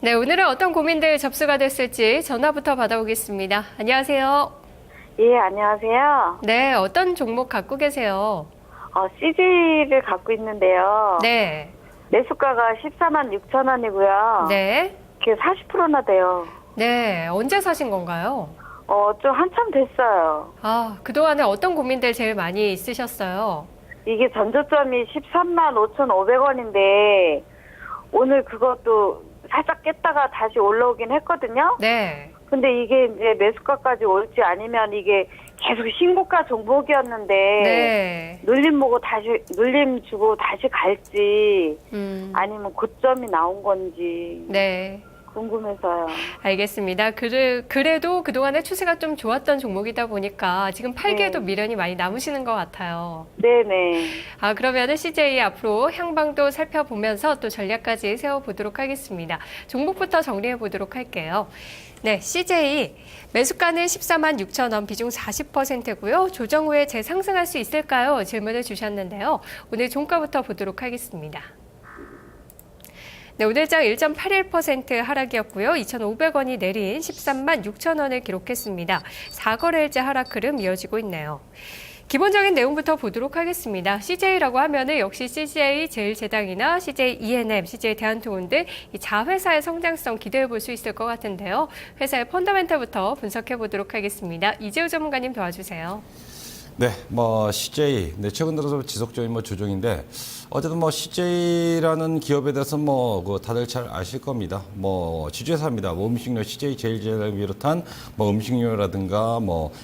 네, 오늘은 어떤 고민들 접수가 됐을지 전화부터 받아보겠습니다. 안녕하세요. 예, 안녕하세요. 네, 어떤 종목 갖고 계세요? CG를 갖고 있는데요. 네, 매수가가 14만 6천 원이고요. 네, 그게 40%나 돼요. 네. 언제 사신 건가요? 좀 한참 됐어요. 그동안에 어떤 고민들 제일 많이 있으셨어요? 이게 전저점이 13만 5,500원인데, 오늘 그것도 살짝 깼다가 다시 올라오긴 했거든요. 네, 근데 이게 이제 매수가까지 올지 아니면 이게 계속 신고가 종목이었는데, 네. 눌림 주고 다시 갈지, 아니면 고점이 나온 건지 네. 궁금해서요. 알겠습니다. 그래도 그동안에 추세가 좀 좋았던 종목이다 보니까 지금 팔기에도 네. 미련이 많이 남으시는 것 같아요. 네네. 그러면은 CJ 앞으로 향방도 살펴보면서 또 전략까지 세워보도록 하겠습니다. 종목부터 정리해 보도록 할게요. 네, CJ 매수가는 14만 6천 원, 비중 40%고요. 조정 후에 재상승할 수 있을까요? 질문을 주셨는데요. 오늘 종가부터 보도록 하겠습니다. 네, 오늘 장 1.81% 하락이었고요. 2,500원이 내린 13만 6천 원을 기록했습니다. 4거래일째 하락 흐름 이어지고 있네요. 기본적인 내용부터 보도록 하겠습니다. CJ라고 하면은 역시 CJ 제일제당이나 CJ E&M, CJ 대한통운 등 이 자회사의 성장성 기대해 볼 수 있을 것 같은데요. 회사의 펀더멘털부터 분석해 보도록 하겠습니다. 이재우 전문가님 도와주세요. 네, CJ, 최근 들어서 지속적인 조정인데, 어쨌든 CJ라는 기업에 대해서 다들 잘 아실 겁니다. 지주회사입니다. 음식료, CJ 제일제당을 비롯한 음식료라든가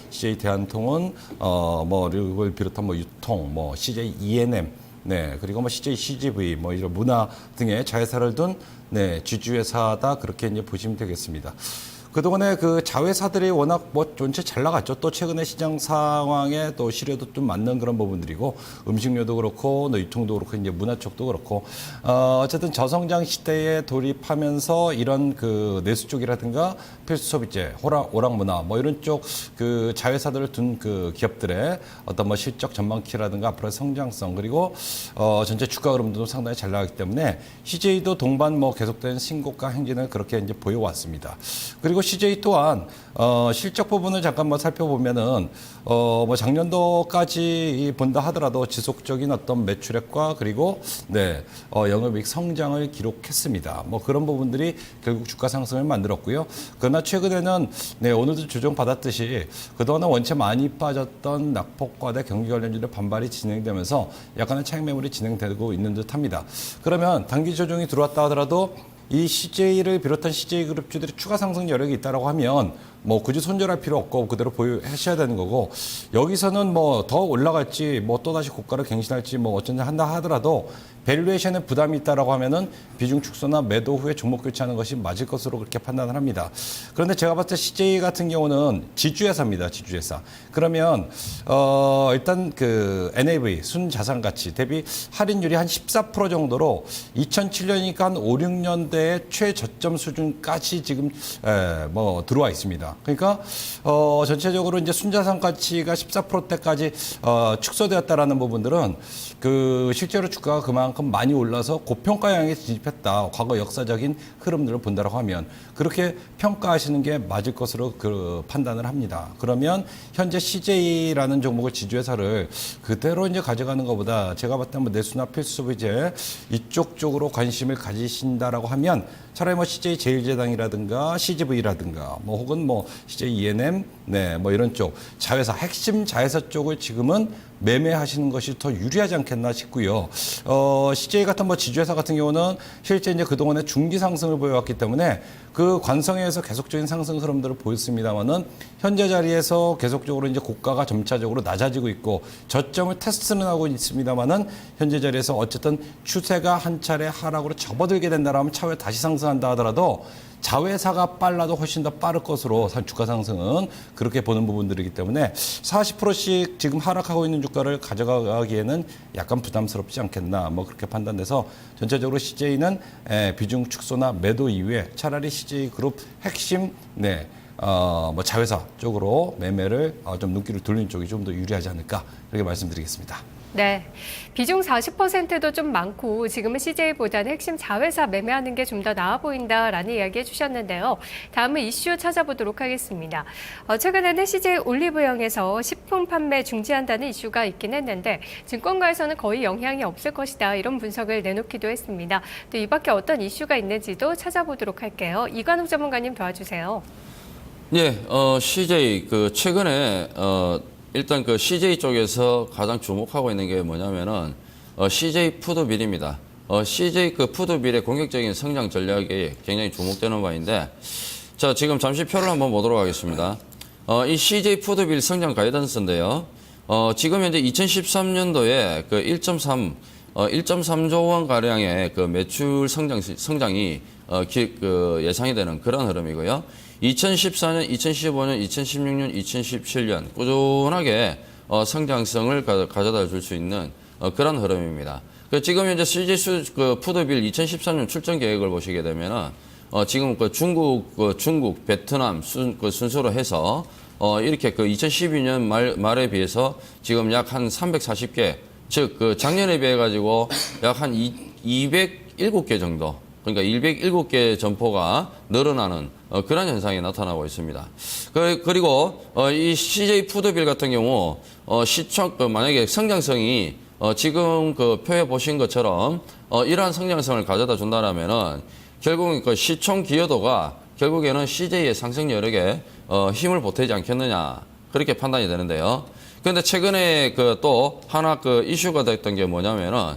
CJ 대한통운, 이걸 비롯한 유통, CJ E&M, 네, 그리고 CJ CGV, 이런 문화 등의 자회사를 둔, 지주회사다. 그렇게 이제 보시면 되겠습니다. 그동안에 그 자회사들이 워낙 전체 잘 나갔죠. 또 최근에 시장 상황에 또 시류도 좀 맞는 그런 부분들이고, 음식료도 그렇고, 유통도 그렇고, 이제 문화 쪽도 그렇고, 어쨌든 저성장 시대에 돌입하면서 이런 그 내수 쪽이라든가 필수 소비재, 오락 문화, 이런 쪽 그 자회사들을 둔 그 기업들의 어떤 실적 전망키라든가 앞으로의 성장성, 그리고 전체 주가 흐름도 상당히 잘 나가기 때문에 CJ도 동반 계속된 신고가 행진을 그렇게 이제 보여왔습니다. 그리고 CJ 또한 실적 부분을 잠깐 살펴보면은 작년도까지 본다 하더라도 지속적인 어떤 매출액과 그리고 영업이익 성장을 기록했습니다. 그런 부분들이 결국 주가 상승을 만들었고요. 그러나 최근에는 오늘도 조정 받았듯이 그동안 원체 많이 빠졌던 낙폭과대 경기 관련주의 반발이 진행되면서 약간의 차익 매물이 진행되고 있는 듯합니다. 그러면 단기 조정이 들어왔다 하더라도 이 CJ를 비롯한 CJ그룹주들이 추가 상승 여력이 있다라고 하면 굳이 손절할 필요 없고 그대로 보유하셔야 되는 거고, 여기서는 더 올라갈지 또다시 고가를 갱신할지 어쩐지 한다 하더라도 밸류에이션에 부담이 있다라고 하면은 비중 축소나 매도 후에 종목 교체하는 것이 맞을 것으로 그렇게 판단을 합니다. 그런데 제가 봤을 때 CJ 같은 경우는 지주회사입니다. 지주회사. 그러면 일단 그 NAV 순자산 가치 대비 할인율이 한 14% 정도로 2007년이니까 한 5, 6년대의 최저점 수준까지 지금 들어와 있습니다. 그러니까 전체적으로 이제 순자산 가치가 14%대까지 축소되었다라는 부분들은 그 실제로 주가가 그만큼 많이 올라서 고평가 영역에 진입했다. 과거 역사적인 흐름들을 본다라고 하면 그렇게 평가하시는 게 맞을 것으로 그 판단을 합니다. 그러면 현재 CJ라는 종목을 지주회사를 그대로 이제 가져가는 것보다 제가 봤을 때 내수나 필수 소비재 이쪽 쪽으로 관심을 가지신다라고 하면 차라리 CJ 제일제당이라든가 CGV라든가 혹은 CJ E&M 이런 쪽 자회사 핵심 자회사 쪽을 지금은 매매하시는 것이 더 유리하지 않겠나 싶고요. CJ 같은 지주회사 같은 경우는 실제 이제 그동안에 중기 상승을 보여왔기 때문에 그 관성에서 계속적인 상승 흐름들을 보였습니다만은 현재 자리에서 계속적으로 이제 고가가 점차적으로 낮아지고 있고 저점을 테스트는 하고 있습니다만은 현재 자리에서 어쨌든 추세가 한 차례 하락으로 접어들게 된다라면 차후에 다시 상승한다 하더라도 자회사가 빨라도 훨씬 더 빠를 것으로 주가 상승은 그렇게 보는 부분들이기 때문에 40%씩 지금 하락하고 있는 주가를 가져가기에는 약간 부담스럽지 않겠나 그렇게 판단돼서 전체적으로 CJ는 비중 축소나 매도 이후에 차라리 CJ그룹 핵심 자회사 쪽으로 매매를 좀 눈길을 돌리는 쪽이 좀 더 유리하지 않을까 이렇게 말씀드리겠습니다. 네. 비중 40%도 좀 많고 지금은 CJ보다는 핵심 자회사 매매하는 게 좀 더 나아 보인다라는 이야기 해주셨는데요. 다음은 이슈 찾아보도록 하겠습니다. 최근에는 CJ 올리브영에서 식품 판매 중지한다는 이슈가 있긴 했는데 증권가에서는 거의 영향이 없을 것이다 이런 분석을 내놓기도 했습니다. 또 이 밖에 어떤 이슈가 있는지도 찾아보도록 할게요. 이관욱 전문가님 도와주세요. 예, CJ 최근에 일단 CJ 쪽에서 가장 주목하고 있는 게 뭐냐면은 CJ 푸드빌입니다. CJ 푸드빌의 공격적인 성장 전략이 굉장히 주목되는 바인데, 자 지금 잠시 표를 한번 보도록 하겠습니다. 이 CJ 푸드빌 성장 가이던스인데요. 지금 현재 2013년도에 1.3조 원 가량의 매출 성장이 예상이 되는 그런 흐름이고요. 2014년, 2015년, 2016년, 2017년 꾸준하게 성장성을 가져다 줄 수 있는 그런 흐름입니다. 지금 현재 CJ 푸드빌 2013년 출전 계획을 보시게 되면은 지금 중국, 베트남 순서로 해서 이렇게 2012년 말에 비해서 지금 약 한 340개, 즉 작년에 비해 가지고 약 한 207개 정도. 그러니까 207개 점포가 늘어나는 그런 현상이 나타나고 있습니다. 그리고 이 CJ 푸드빌 같은 경우 시총 만약에 성장성이 지금 표에 보신 것처럼 이러한 성장성을 가져다 준다라면은 결국은 시총 기여도가 결국에는 CJ의 상승 여력에 힘을 보태지 않겠느냐 그렇게 판단이 되는데요. 그런데 최근에 또 하나 이슈가 됐던 게 뭐냐면은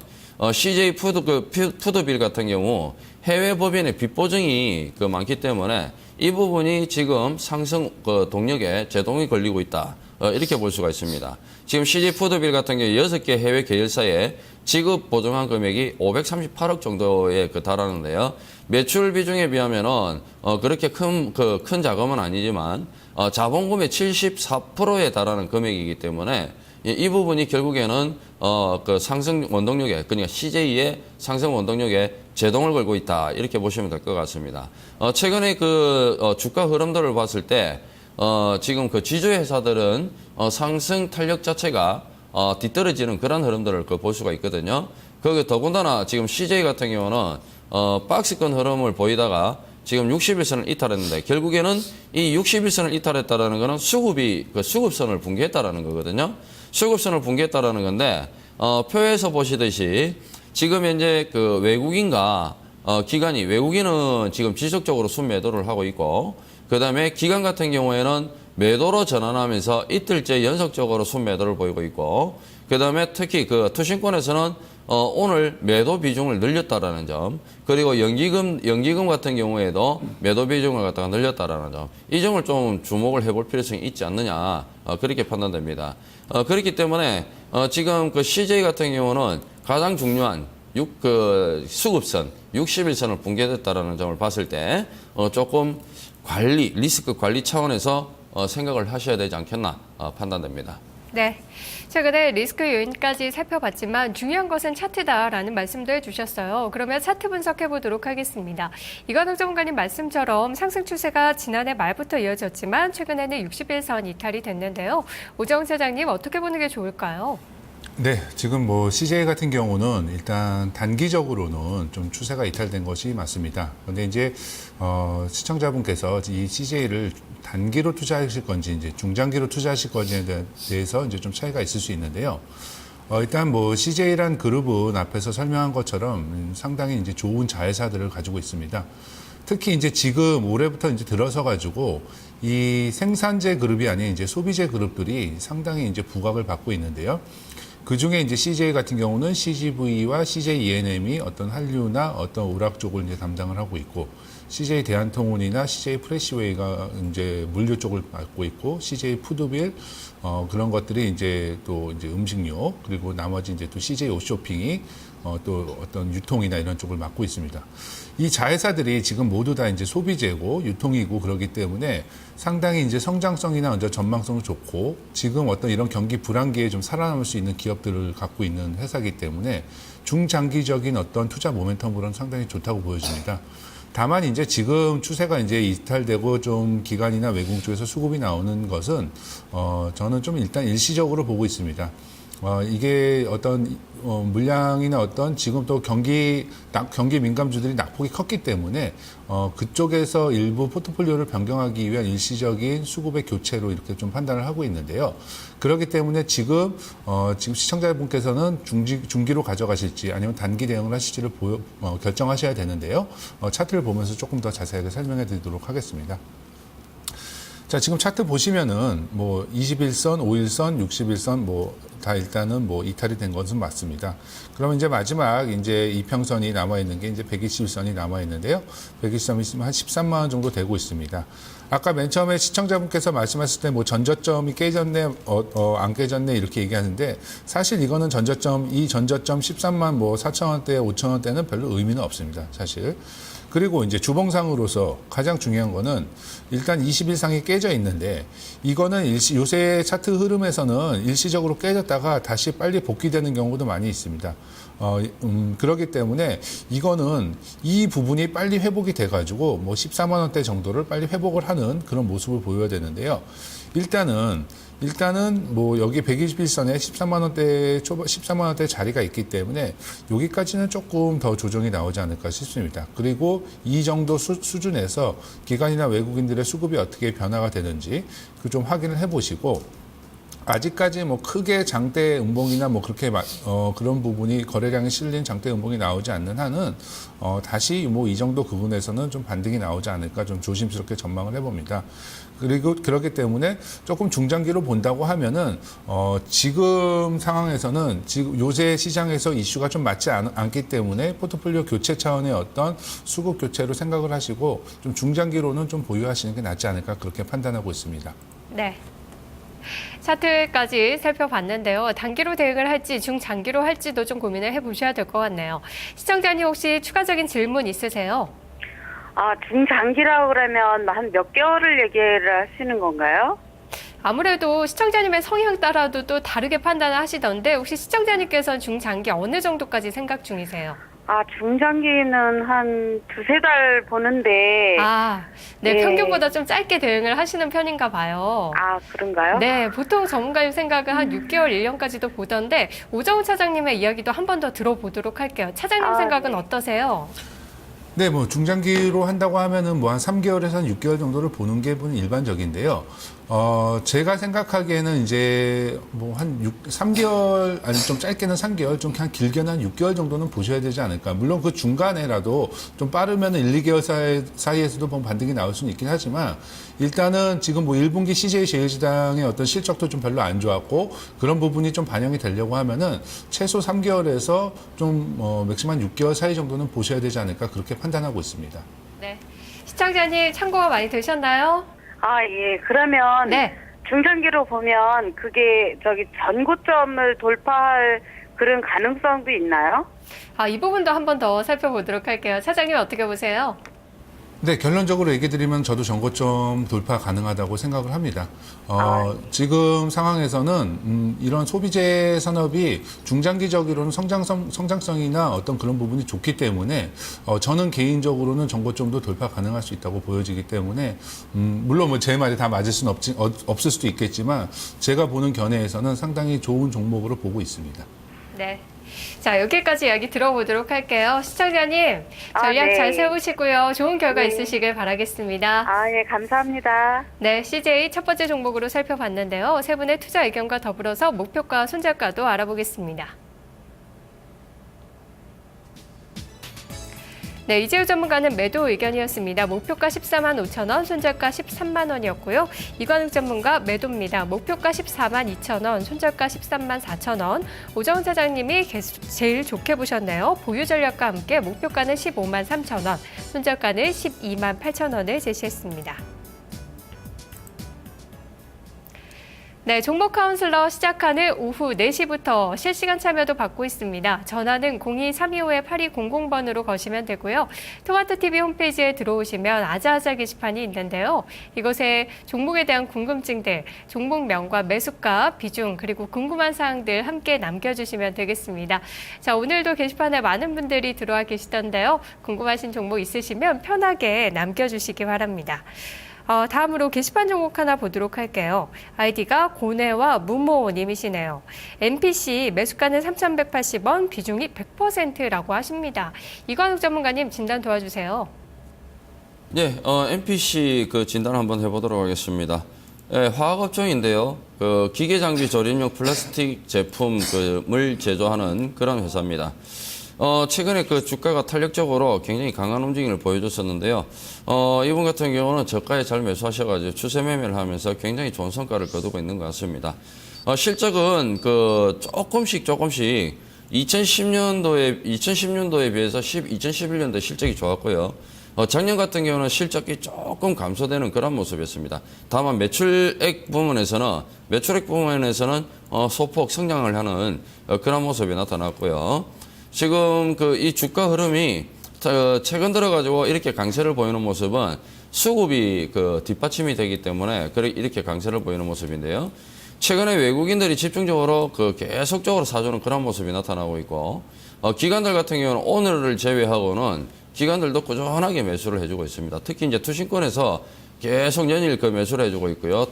CJ 푸드빌 같은 경우 해외 법인의 빚보증이 많기 때문에 이 부분이 지금 상승 동력에 제동이 걸리고 있다. 이렇게 볼 수가 있습니다. 지금 CJ 푸드빌 같은 경우 6개 해외 계열사에 지급 보증한 금액이 538억 정도에 달하는데요. 매출 비중에 비하면은 그렇게 큰 자금은 아니지만 자본금의 74%에 달하는 금액이기 때문에 이 부분이 결국에는 상승 원동력에, 그러니까 CJ의 상승 원동력에 제동을 걸고 있다 이렇게 보시면 될 것 같습니다. 최근에 주가 흐름들을 봤을 때 지금 지주 회사들은 상승 탄력 자체가 뒤떨어지는 그런 흐름들을 볼 수가 있거든요. 더군다나 지금 CJ 같은 경우는 박스권 흐름을 보이다가 지금 60일선을 이탈했는데 결국에는 이 60일선을 이탈했다라는 거는 수급선을 붕괴했다라는 거거든요. 수급선을 붕괴했다라는 건데 표에서 보시듯이 지금 현재 외국인과 외국인은 지금 지속적으로 순매도를 하고 있고, 그 다음에 기관 같은 경우에는 매도로 전환하면서 이틀째 연속적으로 순매도를 보이고 있고, 그 다음에 특히 투신권에서는 오늘 매도 비중을 늘렸다라는 점, 그리고 연기금 같은 경우에도 매도 비중을 갖다가 늘렸다라는 점, 이 점을 좀 주목을 해볼 필요성이 있지 않느냐, 그렇게 판단됩니다. 그렇기 때문에 지금 CJ 같은 경우는 가장 중요한 수급선 60일선을 붕괴됐다라는 점을 봤을 때 조금 리스크 관리 차원에서 생각을 하셔야 되지 않겠나 판단됩니다. 네. 최근에 리스크 요인까지 살펴봤지만 중요한 것은 차트다라는 말씀도 해주셨어요. 그러면 차트 분석해 보도록 하겠습니다. 이관욱 전문가님 말씀처럼 상승 추세가 지난해 말부터 이어졌지만 최근에는 60일선 이탈이 됐는데요. 오정훈 사장님 어떻게 보는 게 좋을까요? 네, 지금 CJ 같은 경우는 일단 단기적으로는 좀 추세가 이탈된 것이 맞습니다. 그런데 이제 시청자분께서 이 CJ를 단기로 투자하실 건지 이제 중장기로 투자하실 건지에 대해서 이제 좀 차이가 있을 수 있는데요. 일단 CJ란 그룹은 앞에서 설명한 것처럼 상당히 이제 좋은 자회사들을 가지고 있습니다. 특히 이제 지금 올해부터 이제 들어서 가지고 이 생산재 그룹이 아닌 이제 소비재 그룹들이 상당히 이제 부각을 받고 있는데요. 그 중에 이제 CJ 같은 경우는 CGV와 CJ E&M이 어떤 한류나 어떤 오락 쪽을 이제 담당을 하고 있고, CJ 대한통운이나 CJ 프레시웨이가 이제 물류 쪽을 맡고 있고, CJ 푸드빌 그런 것들이 이제 또 이제 음식료, 그리고 나머지 이제 또 CJ 옷쇼핑이 또 어떤 유통이나 이런 쪽을 맡고 있습니다. 이 자회사들이 지금 모두 다 이제 소비재고 유통이고 그러기 때문에 상당히 이제 성장성이나 전망성도 좋고, 지금 어떤 이런 경기 불황기에 좀 살아남을 수 있는 기업들을 갖고 있는 회사이기 때문에 중장기적인 어떤 투자 모멘텀으로는 상당히 좋다고 보여집니다. 다만 이제 지금 추세가 이제 이탈되고 좀 기관이나 외국 쪽에서 수급이 나오는 것은 저는 좀 일단 일시적으로 보고 있습니다. 이게 어떤 물량이나 어떤 지금 또 경기 민감주들이 낙폭이 컸기 때문에 그쪽에서 일부 포트폴리오를 변경하기 위한 일시적인 수급의 교체로 이렇게 좀 판단을 하고 있는데요. 그렇기 때문에 지금 시청자분께서는 중기로 가져가실지 아니면 단기 대응을 하실지를 결정하셔야 되는데요. 차트를 보면서 조금 더 자세하게 설명해 드리도록 하겠습니다. 자, 지금 차트 보시면은 뭐 21선, 5일선, 61선 뭐 다 일단은 뭐 이탈이 된 것은 맞습니다. 그러면 이제 마지막 이제 이평선이 남아 있는 게 이제 121선이 남아 있는데요. 121선이 있으면 한 13만 원 정도 되고 있습니다. 아까 맨 처음에 시청자분께서 말씀하실 때 뭐 전저점이 깨졌네, 안 깨졌네 이렇게 얘기하는데 사실 이거는 이 전저점 13만 뭐 4천 원대, 5천 원대는 별로 의미는 없습니다. 사실. 그리고 이제 주봉상으로서 가장 중요한 거는 일단 20일상이 깨져 있는데 이거는 요새 차트 흐름에서는 일시적으로 깨졌다가 다시 빨리 복귀되는 경우도 많이 있습니다. 그렇기 때문에 이거는 이 부분이 빨리 회복이 돼가지고 뭐 14만 원대 정도를 빨리 회복을 하는 그런 모습을 보여야 되는데요. 일단은 뭐 여기 121선에 13만 원대 자리가 있기 때문에 여기까지는 조금 더 조정이 나오지 않을까 싶습니다. 그리고 이 정도 수준에서 기관이나 외국인들의 수급이 어떻게 변화가 되는지 그 좀 확인을 해보시고 아직까지 뭐 크게 장대 음봉이나 뭐 그렇게 그런 부분이 거래량이 실린 장대 음봉이 나오지 않는 한은 다시 뭐 이 정도 부분에서는 좀 반등이 나오지 않을까 좀 조심스럽게 전망을 해봅니다. 그리고 그렇기 때문에 조금 중장기로 본다고 하면은 지금 상황에서는 지금 요새 시장에서 이슈가 좀 맞지 않기 때문에 포트폴리오 교체 차원의 어떤 수급 교체로 생각을 하시고 좀 중장기로는 좀 보유하시는 게 낫지 않을까 그렇게 판단하고 있습니다. 네. 차트까지 살펴봤는데요. 단기로 대응을 할지 중장기로 할지도 좀 고민을 해보셔야 될 것 같네요. 시청자님 혹시 추가적인 질문 있으세요? 중장기라고 그러면 한 몇 개월을 얘기를 하시는 건가요? 아무래도 시청자님의 성향 따라도 또 다르게 판단을 하시던데 혹시 시청자님께서는 중장기 어느 정도까지 생각 중이세요? 중장기는 한 두세 달 보는데. 네, 네. 평균보다 좀 짧게 대응을 하시는 편인가 봐요. 그런가요? 네, 보통 전문가님 생각은 한 6개월, 1년까지도 보던데 오정훈 차장님의 이야기도 한 번 더 들어보도록 할게요. 차장님 생각은 네. 어떠세요? 네, 뭐 중장기로 한다고 하면은 뭐 한 3개월에서 한 6개월 정도를 보는 게 일반적인데요. 제가 생각하기에는 이제 뭐 한 3개월, 아니 좀 짧게는 3개월, 좀 그냥 길게는 한 6개월 정도는 보셔야 되지 않을까. 물론 그 중간에라도 좀 빠르면 1, 2개월 사이에서도 뭐 반등이 나올 수는 있긴 하지만 일단은 지금 뭐 1분기 CJ 제일지당의 어떤 실적도 좀 별로 안 좋았고 그런 부분이 좀 반영이 되려고 하면은 최소 3개월에서 좀 맥시멈 6개월 사이 정도는 보셔야 되지 않을까 그렇게 판단하고 있습니다. 네. 시청자님 참고가 많이 되셨나요? 예. 그러면 네. 중장기로 보면 그게 전고점을 돌파할 그런 가능성도 있나요? 이 부분도 한 번 더 살펴보도록 할게요. 차장님 어떻게 보세요? 네, 결론적으로 얘기 드리면 저도 전고점 돌파 가능하다고 생각을 합니다. 지금 상황에서는 이런 소비재 산업이 중장기적으로는 성장성이나 어떤 그런 부분이 좋기 때문에 저는 개인적으로는 전고점도 돌파 가능할 수 있다고 보여지기 때문에 물론 뭐 제 말이 다 맞을 수는 없을 수도 있겠지만 제가 보는 견해에서는 상당히 좋은 종목으로 보고 있습니다. 네. 자, 여기까지 이야기 들어보도록 할게요. 시청자님, 전략 네. 잘 세우시고요. 좋은 결과 네. 있으시길 바라겠습니다. 예, 감사합니다. 네, CJ 첫 번째 종목으로 살펴봤는데요. 세 분의 투자 의견과 더불어서 목표가 손절가도 알아보겠습니다. 네, 이재우 전문가는 매도 의견이었습니다. 목표가 14만 5천 원, 손절가 13만 원이었고요. 이관욱 전문가 매도입니다. 목표가 14만 2천 원, 손절가 13만 4천 원. 오정훈 차장님이 제일 좋게 보셨네요. 보유 전략과 함께 목표가는 15만 3천 원, 손절가는 12만 8천 원을 제시했습니다. 네, 종목 카운슬러 시작하는 오후 4시부터 실시간 참여도 받고 있습니다. 전화는 02-325-8200번으로 거시면 되고요. 토마토TV 홈페이지에 들어오시면 아자아자 게시판이 있는데요. 이곳에 종목에 대한 궁금증들, 종목명과 매수가, 비중, 그리고 궁금한 사항들 함께 남겨주시면 되겠습니다. 자, 오늘도 게시판에 많은 분들이 들어와 계시던데요. 궁금하신 종목 있으시면 편하게 남겨주시기 바랍니다. 다음으로 게시판 종목 하나 보도록 할게요. 아이디가 고뇌와 무모님이시네요. MPC 매수가는 3,180원, 비중이 100%라고 하십니다. 이관욱 전문가님 진단 도와주세요. 네, MPC 그 진단 한번 해보도록 하겠습니다. 예, 화학업종인데요. 그 기계장비 조립용 플라스틱 제품을 제조하는 그런 회사입니다. 최근에 그 주가가 탄력적으로 굉장히 강한 움직임을 보여줬었는데요. 이분 같은 경우는 저가에 잘 매수하셔가지고 추세 매매를 하면서 굉장히 좋은 성과를 거두고 있는 것 같습니다. 실적은 그 조금씩 2010년도에 비해서 2011년도에 실적이 좋았고요. 작년 같은 경우는 실적이 조금 감소되는 그런 모습이었습니다. 다만 매출액 부분에서는 소폭 성장을 하는 그런 모습이 나타났고요. 지금 그 이 주가 흐름이 최근 들어가지고 이렇게 강세를 보이는 모습은 수급이 그 뒷받침이 되기 때문에 이렇게 강세를 보이는 모습인데요. 최근에 외국인들이 집중적으로 그 계속적으로 사주는 그런 모습이 나타나고 있고, 기관들 같은 경우는 오늘을 제외하고는 기관들도 꾸준하게 매수를 해주고 있습니다. 특히 이제 투신권에서 계속 연일 그 매수를 해주고 있고요.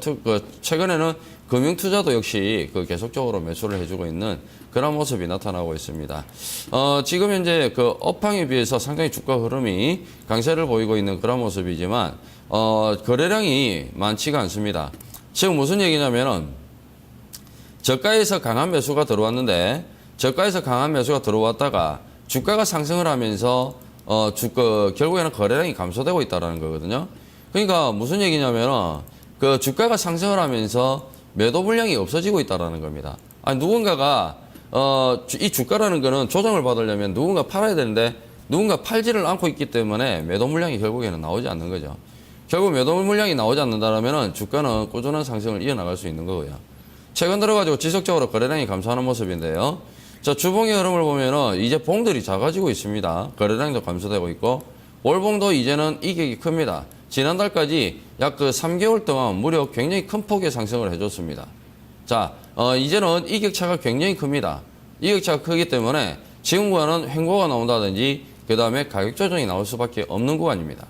최근에는 금융투자도 역시 그 계속적으로 매수를 해주고 있는 그런 모습이 나타나고 있습니다. 지금 현재 그 업황에 비해서 상당히 주가 흐름이 강세를 보이고 있는 그런 모습이지만, 거래량이 많지가 않습니다. 지금 무슨 얘기냐면은, 저가에서 강한 매수가 들어왔는데, 저가에서 강한 매수가 들어왔다가 주가가 상승을 하면서 결국에는 거래량이 감소되고 있다는 거거든요. 그러니까 무슨 얘기냐면은 그 주가가 상승을 하면서 매도 물량이 없어지고 있다는 겁니다. 아니, 누군가가 이 주가라는 거는 조정을 받으려면 누군가 팔아야 되는데 누군가 팔지를 않고 있기 때문에 매도 물량이 결국에는 나오지 않는 거죠. 결국 매도 물량이 나오지 않는다면 주가는 꾸준한 상승을 이어나갈 수 있는 거고요. 최근 들어가지고 지속적으로 거래량이 감소하는 모습인데요. 자, 주봉의 흐름을 보면은 이제 봉들이 작아지고 있습니다. 거래량도 감소되고 있고, 월봉도 이제는 이격이 큽니다. 지난달까지 약 그 3개월 동안 무려 굉장히 큰 폭의 상승을 해줬습니다. 자, 이제는 이격차가 굉장히 큽니다. 이격차가 크기 때문에 지금과는 횡보가 나온다든지, 그 다음에 가격 조정이 나올 수밖에 없는 구간입니다.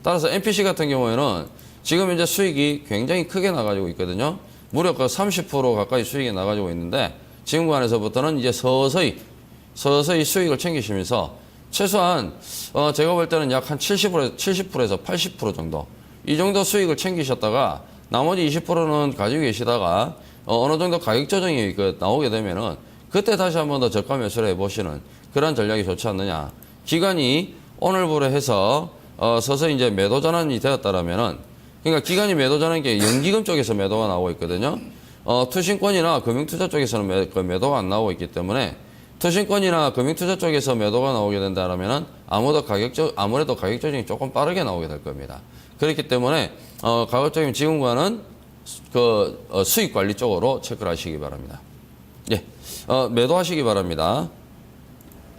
따라서 MPC 같은 경우에는 지금 현재 수익이 굉장히 크게 나가지고 있거든요. 무려 그 30% 가까이 수익이 나가지고 있는데, 지금 구간에서부터는 이제 서서히 수익을 챙기시면서 최소한 제가 볼 때는 약 한 70%에서 80% 정도 이 정도 수익을 챙기셨다가 나머지 20%는 가지고 계시다가 어느 정도 가격 조정이 나오게 되면은 그때 다시 한 번 더 저가 매수를 해보시는 그런 전략이 좋지 않느냐. 기관이 오늘부로 해서 서서히 이제 매도 전환이 되었다라면은, 그러니까 기관이 매도 전환인 게 연기금 쪽에서 매도가 나오고 있거든요. 투신권이나 금융투자 쪽에서는 매도가 안 나오고 있기 때문에 투신권이나 금융투자 쪽에서 매도가 나오게 된다면 아무래도 가격 조정이 조금 빠르게 나오게 될 겁니다. 그렇기 때문에 가급적이면 지금과는 수익 관리 쪽으로 체크를 하시기 바랍니다. 예, 매도하시기 바랍니다.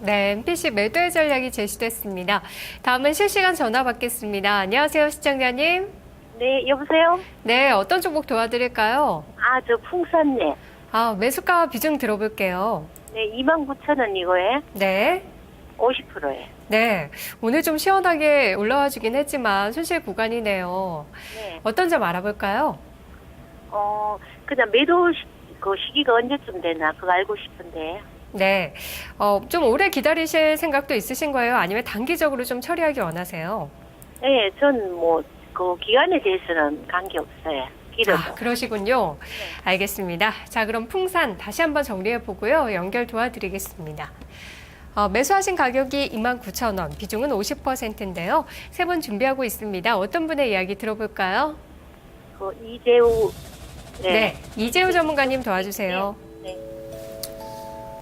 네, MPC 매도의 전략이 제시됐습니다. 다음은 실시간 전화 받겠습니다. 안녕하세요, 시청자님. 네, 여보세요? 네, 어떤 종목 도와드릴까요? 저 풍산네. 매수가 비중 들어볼게요. 네, 29,000원 이거에 네. 50%에. 네, 오늘 좀 시원하게 올라와 주긴 했지만 손실 구간이네요. 네. 어떤 점 알아볼까요? 그냥 매도 시기가 언제쯤 되나 그거 알고 싶은데. 네, 좀 오래 기다리실 생각도 있으신 거예요? 아니면 단기적으로 좀 처리하기 원하세요? 네, 전 그 기간에 대해서는 관계없어요. 길어도. 그러시군요. 알겠습니다. 자, 그럼 풍산 다시 한번 정리해 보고요. 연결 도와드리겠습니다. 매수하신 가격이 29,000원, 비중은 50%인데요. 세 분 준비하고 있습니다. 어떤 분의 이야기 들어볼까요? 이재우. 네, 이재우 전문가님 도와주세요.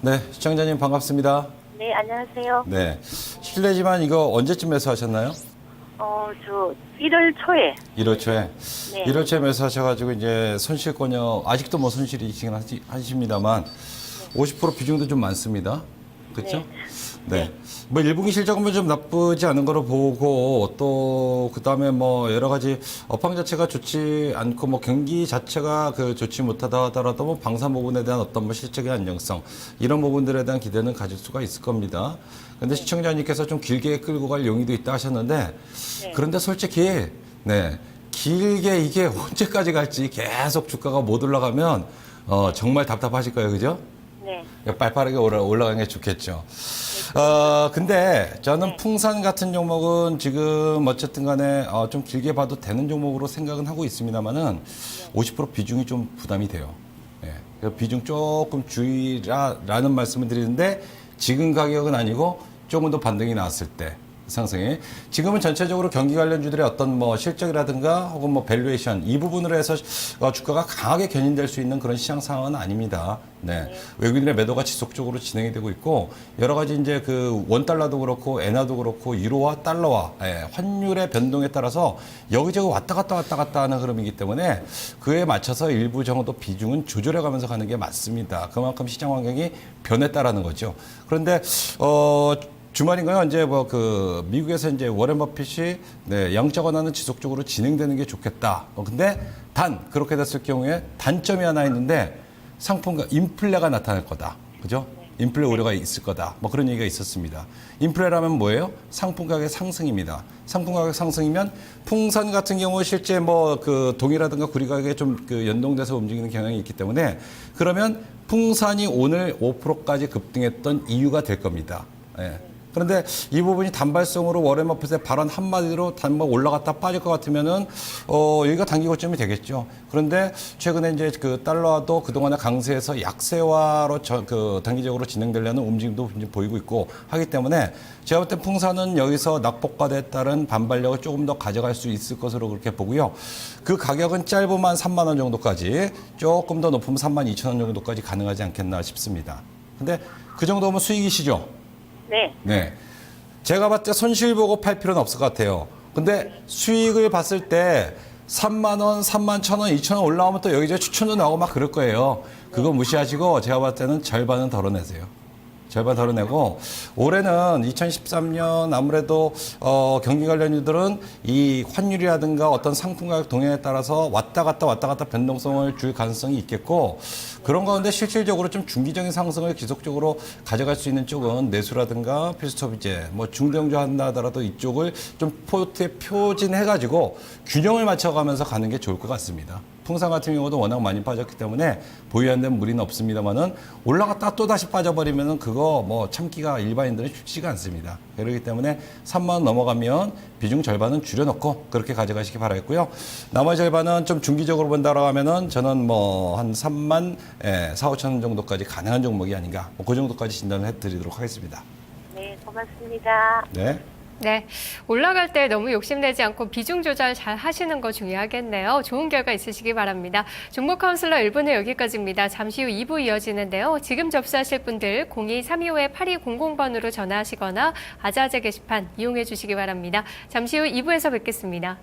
네, 시청자님 반갑습니다. 네, 안녕하세요. 네, 실례지만 이거 언제쯤 매수하셨나요? 저 1월 초에. 1월 초에. 네. 1월 초에 매수하셔가지고 이제 손실권요, 아직도 뭐 손실이시긴 하십니다만 50% 비중도 좀 많습니다. 그렇죠? 네. 뭐 1분기 실적은 좀 나쁘지 않은 거로 보고, 또 그다음에 뭐 여러 가지 업황 자체가 좋지 않고 뭐 경기 자체가 좋지 못하다 하더라도 뭐 방산 부분에 대한 어떤 뭐 실적의 안정성, 이런 부분들에 대한 기대는 가질 수가 있을 겁니다. 근데 시청자님께서 좀 길게 끌고 갈 용의도 있다 하셨는데, 그런데 솔직히 길게 이게 언제까지 갈지 계속 주가가 못 올라가면 정말 답답하실 거예요. 그죠? 네. 빨리빠르게 올라가는 게 좋겠죠. 근데 저는 풍산 같은 종목은 지금 어쨌든 간에 좀 길게 봐도 되는 종목으로 생각은 하고 있습니다만은 50% 비중이 좀 부담이 돼요. 예. 그래서 비중 조금 줄이라는 말씀을 드리는데 지금 가격은 아니고 조금 더 반등이 나왔을 때 상승이 지금은 전체적으로 경기 관련주들의 어떤 뭐 실적이라든가 혹은 뭐 밸류에이션 이 부분으로 해서 주가가 강하게 견인될 수 있는 그런 시장 상황은 아닙니다. 네. 외국인의 매도가 지속적으로 진행이 되고 있고 여러 가지 이제 그 원달러도 그렇고 엔화도 그렇고 유로와 달러와 환율의 변동에 따라서 여기저기 왔다 갔다 하는 흐름이기 때문에 그에 맞춰서 일부 정도 비중은 조절해 가면서 가는 게 맞습니다. 그만큼 시장 환경이 변했다라는 거죠. 그런데 주말인가요? 이제 미국에서 이제 워렌 버핏이 양적 완화는 지속적으로 진행되는 게 좋겠다. 근데 그렇게 됐을 경우에 단점이 하나 있는데 상품가 인플레가 나타날 거다. 그죠? 인플레 우려가 있을 거다. 뭐 그런 얘기가 있었습니다. 인플레라면 뭐예요? 상품 가격 상승입니다. 상품 가격 상승이면 풍산 같은 경우 실제 동이라든가 구리 가격에 좀 연동돼서 움직이는 경향이 있기 때문에 그러면 풍산이 오늘 5%까지 급등했던 이유가 될 겁니다. 예. 그런데 이 부분이 단발성으로 워렌 버핏의 발언 한마디로 올라갔다 빠질 것 같으면은 여기가 단기 고점이 되겠죠. 그런데 최근에 이제 그 달러도 그동안의 강세에서 약세화로 단기적으로 진행되려는 움직임도 보이고 있고 하기 때문에 제가 볼 때 풍산은 여기서 낙폭과대에 따른 반발력을 조금 더 가져갈 수 있을 것으로 그렇게 보고요. 그 가격은 짧으면 3만 원 정도까지 조금 더 높으면 3만 2천 원 정도까지 가능하지 않겠나 싶습니다. 근데 그 정도면 수익이시죠? 네. 네. 제가 봤을 때 손실 보고 팔 필요는 없을 것 같아요. 근데 수익을 봤을 때 3만 원, 3만 1천 원, 2천 원 올라오면 또 여기저기 추천도 나오고 막 그럴 거예요. 그거 무시하시고 제가 봤을 때는 절반은 덜어내세요. 절반 덜어내고 올해는 2013년 아무래도 경기 관련주들은 이 환율이라든가 어떤 상품 가격 동향에 따라서 왔다 갔다 변동성을 줄 가능성이 있겠고 그런 가운데 실질적으로 좀 중기적인 상승을 지속적으로 가져갈 수 있는 쪽은 내수라든가 필수소비재 뭐 중대형주 한다 하더라도 이쪽을 좀 포트에 표진해가지고 균형을 맞춰가면서 가는 게 좋을 것 같습니다. 풍산 같은 경우도 워낙 많이 빠졌기 때문에 보유한 데는 무리는 없습니다만은 올라갔다가 또 다시 빠져버리면은 그거 뭐 참기가 일반인들은 쉽지가 않습니다. 그렇기 때문에 3만 원 넘어가면 비중 절반은 줄여놓고 그렇게 가져가시기 바라겠고요. 나머지 절반은 좀 중기적으로 본다고 하면은 저는 뭐 한 3만 4, 5천 원 정도까지 가능한 종목이 아닌가 그 정도까지 진단을 해드리도록 하겠습니다. 네, 고맙습니다. 네. 네, 올라갈 때 너무 욕심내지 않고 비중 조절 잘 하시는 거 중요하겠네요. 좋은 결과 있으시기 바랍니다. 종목 카운슬러 1부는 여기까지입니다. 잠시 후 2부 이어지는데요. 지금 접수하실 분들 02-325-8200번으로 전화하시거나 아자아자 게시판 이용해 주시기 바랍니다. 잠시 후 2부에서 뵙겠습니다.